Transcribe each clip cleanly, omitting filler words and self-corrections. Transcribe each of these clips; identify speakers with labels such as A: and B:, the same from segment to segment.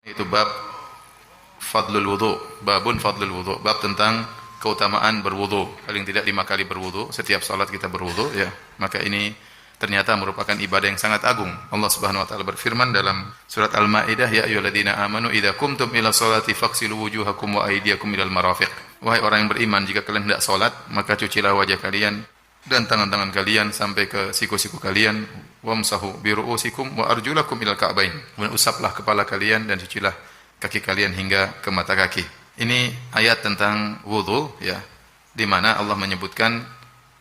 A: Itu bab fadlul wudu, babun fadlul wudu, bab tentang keutamaan berwudu. Paling tidak 5 kali berwudu, setiap salat kita berwudu ya. Maka ini ternyata merupakan ibadah yang sangat agung. Allah Subhanahu wa taala berfirman dalam surat Al-Maidah, ya ayyuhalladzina amanu idza qumtum ila sholati faghsilu wujuhakum wa aydiyakum ilal marafiq. Wahai orang yang beriman, jika kalian hendak salat, maka cucilah wajah kalian dan tangan-tangan kalian sampai ke siku-siku kalian, wamsahu bi ru'usikum wa arjulakum ilal ka'bain. Kemudian usaplah kepala kalian dan cucilah kaki kalian hingga ke mata kaki. Ini ayat tentang wudu ya, di mana Allah menyebutkan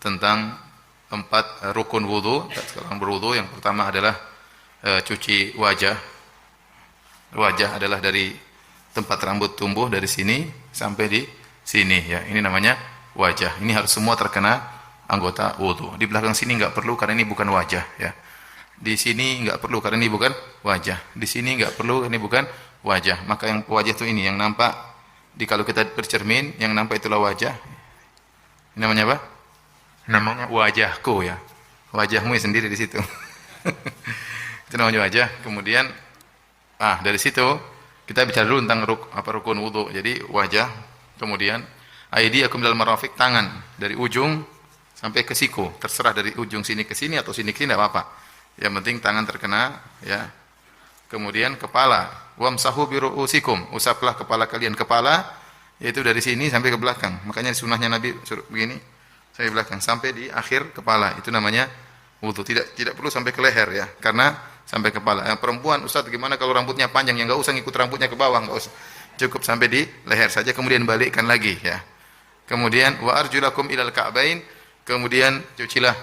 A: tentang 4 rukun wudu. Sekarang berwudu, yang pertama adalah cuci wajah. Wajah adalah dari tempat rambut tumbuh dari sini sampai di sini ya. Ini namanya wajah. Ini harus semua terkena anggota wudu. Di belakang sini enggak perlu karena ini bukan wajah ya. Di sini enggak perlu karena ini bukan wajah. Di sini enggak perlu, ini bukan wajah. Maka yang wajah itu ini yang nampak kalau kita bercermin, yang nampak itulah wajah. Ini namanya apa? Namanya wajahku ya. Wajahmu sendiri di situ. Itu namanya wajah. Kemudian dari situ kita bicara dulu tentang rukun wudu. Jadi wajah, kemudian aydiyakum ilal marafiq, tangan dari ujung sampai ke siku. Terserah dari ujung sini ke sini atau sini ke sini, tidak apa-apa. Yang penting tangan terkena ya. Kemudian kepala, wamsahu bi ru'usikum, usaplah kepala kalian. Kepala yaitu dari sini sampai ke belakang. Makanya sunnahnya Nabi suruh begini, sampai belakang sampai di akhir kepala. Itu namanya wudu. Tidak perlu sampai ke leher ya, karena sampai kepala. Yang perempuan, Ustaz gimana kalau rambutnya panjang? Ya enggak usah ngikut rambutnya ke bawah, enggak usah. Cukup sampai di leher saja, kemudian balikkan lagi ya. Kemudian wa arjulakum ilal ka'bain, kemudian cucilah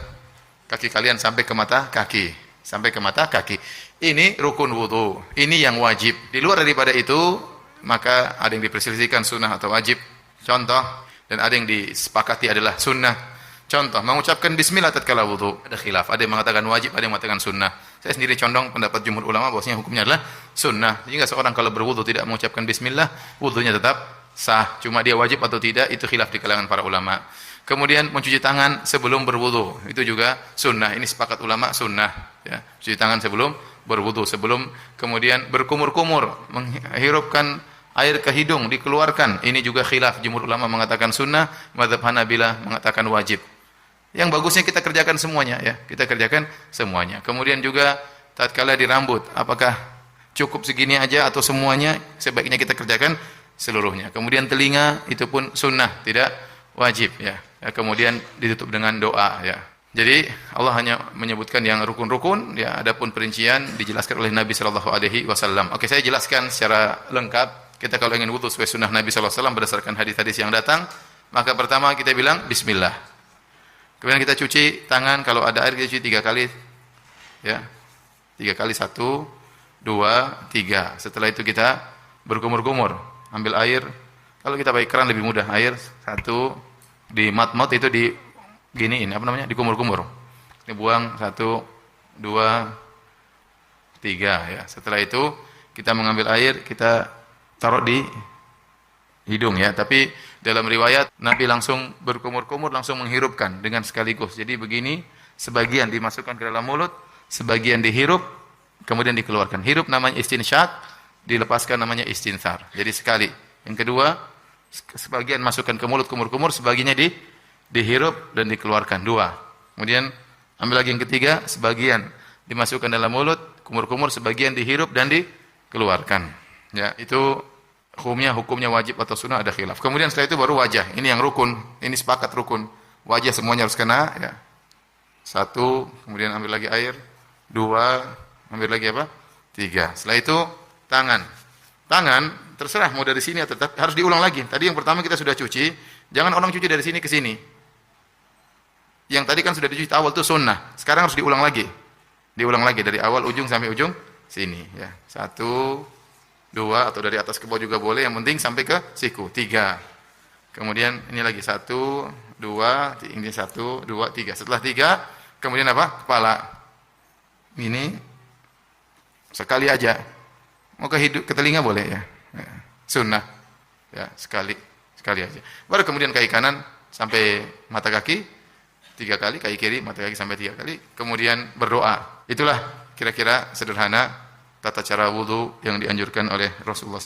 A: kaki kalian sampai ke mata kaki. Sampai ke mata kaki. Ini rukun wudu. Ini yang wajib. Di luar daripada itu, maka ada yang diperselisihkan sunnah atau wajib. Contoh, dan ada yang disepakati adalah sunnah. Contoh, mengucapkan bismillah tatkala wudu. Ada khilaf. Ada yang mengatakan wajib, ada yang mengatakan sunnah. Saya sendiri condong pendapat jumhur ulama bahwasanya hukumnya adalah sunnah. Jika seorang kalau berwudu tidak mengucapkan bismillah, wudunya tetap sah. Cuma dia wajib atau tidak, itu khilaf di kalangan para ulama. Kemudian mencuci tangan sebelum berwudu, itu juga sunnah. Ini sepakat ulama sunnah ya. Cuci tangan sebelum berwudu, sebelum kemudian berkumur-kumur, menghirupkan air ke hidung dikeluarkan. Ini juga khilaf. Jumhur ulama mengatakan sunnah, mazhab Hanabilah mengatakan wajib. Yang bagusnya kita kerjakan semuanya ya. Kita kerjakan semuanya. Kemudian juga tatkala di rambut, apakah cukup segini aja atau semuanya? Sebaiknya kita kerjakan seluruhnya. Kemudian telinga itu pun sunnah, tidak wajib ya. Kemudian ditutup dengan doa ya. Jadi Allah hanya menyebutkan yang rukun-rukun ya, adapun perincian dijelaskan oleh Nabi sallallahu alaihi wasallam. Oke, saya jelaskan secara lengkap. Kita kalau ingin wudu sesuai sunnah Nabi sallallahu alaihi wasallam berdasarkan hadis-hadis yang datang, maka pertama kita bilang bismillah. Kemudian kita cuci tangan, kalau ada air kita cuci 3 kali ya. 3 kali, 1 2 3. Setelah itu kita berkumur-kumur, ambil air. Kalau kita pakai keran lebih mudah, air 1 di mat-mat itu di giniin, apa namanya? Dikumur-kumur. Ini buang 1 2 3 ya. Setelah itu kita mengambil air, kita taruh di hidung ya. Tapi dalam riwayat Nabi langsung berkumur-kumur, langsung menghirupkan dengan sekaligus. Jadi begini, sebagian dimasukkan ke dalam mulut, sebagian dihirup, kemudian dikeluarkan. Hirup namanya istinsyaq, dilepaskan namanya istinthar. Jadi sekali. Yang kedua, sebagian masukkan ke mulut kumur-kumur, sebagiannya dihirup dan dikeluarkan. 2. Kemudian ambil lagi yang ketiga, sebagian dimasukkan dalam mulut kumur-kumur, sebagian dihirup dan dikeluarkan. Ya, itu hukumnya wajib atau sunnah, ada khilaf. Kemudian setelah itu baru wajah. Ini yang rukun. Ini sepakat rukun. Wajah semuanya harus kena ya. 1, kemudian ambil lagi air. 2, ambil lagi apa? 3. Setelah itu tangan. Tangan terserah mau dari sini atau tetap harus diulang lagi. Tadi yang pertama kita sudah cuci, jangan orang cuci dari sini ke sini. Yang tadi kan sudah dicuci awal itu sunnah. Sekarang harus diulang lagi. Diulang lagi dari awal ujung sampai ujung sini ya. 1 2 atau dari atas ke bawah juga boleh, yang penting sampai ke siku. 3. Kemudian ini lagi 1 2, ini 1 2 3. Setelah 3, kemudian apa? Kepala. Ini sekali aja. Mau ke telinga boleh ya. Sunnah. Ya, sekali aja. Baru kemudian kaki kanan sampai mata kaki 3 kali, kaki kiri mata kaki sampai 3 kali. Kemudian berdoa. Itulah kira-kira sederhana tata cara wudu yang dianjurkan oleh Rasulullah